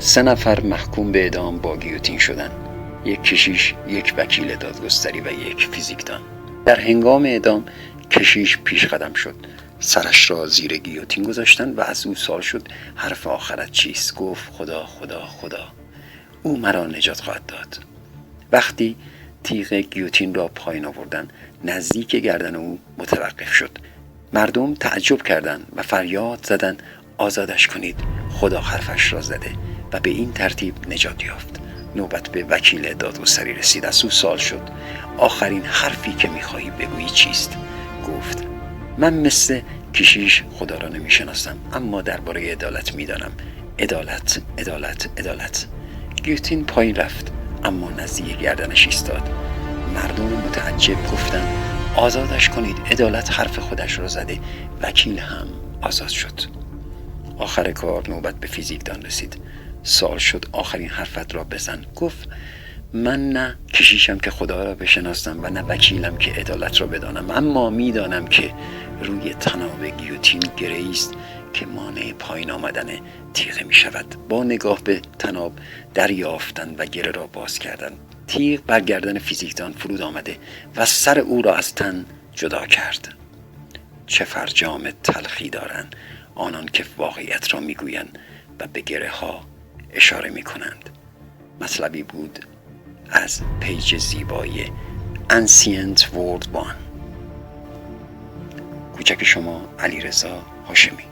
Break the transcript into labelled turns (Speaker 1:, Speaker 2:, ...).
Speaker 1: 3 نفر محکوم به اعدام با گیوتین شدند. 1 کشیش، 1 وکیل دادگستری و 1 فیزیکدان. در هنگام اعدام کشیش پیش قدم شد. سرش را زیر گیوتین گذاشتند و از او سوال شد حرف آخرت چیست؟ گفت خدا خدا خدا. او مرا نجات خواهد داد. وقتی تیغ گیوتین را پایین آوردند، نزدیک گردن او متوقف شد. مردم تعجب کردند و فریاد زدند آزادش کنید. خدا حرفش را زده و به این ترتیب نجات یافت. نوبت به وکیل دادگستری رسید. از او سوال شد آخرین حرفی که می‌خواهی بگویی چیست؟ گفت من مثل کشیش خدا را نمی‌شناسم، اما درباره عدالت می‌دانم. عدالت، عدالت، عدالت. گیوتین پایین رفت اما نزدیک گردنش ایستاد. مردم متعجب گفتند آزادش کنید. عدالت حرف خودش را زده. وکیل هم آزاد شد. آخر کار نوبت به فیزیکدان رسید. سوال شد آخرین حرفت را بزن. گفت من نه کشیشم که خدا را بشناسم و نه وکیلم که عدالت را بدانم، اما میدانم که روی تناب گیوتین گره‌ای است که مانع پایین آمدن تیغ می شود. با نگاه به تناب دریافتند و گره را باز کردند. تیغ بر گردن فیزیکدان فرود آمده و سر او را از تن جدا کرد. چه فرجام تلخی دارند آنان که واقعیت را میگویند و به گره ها اشاره می کنند. مطلبی بود از پیج زیبای Ancient World One. کوچک شما علیرضا هاشمی.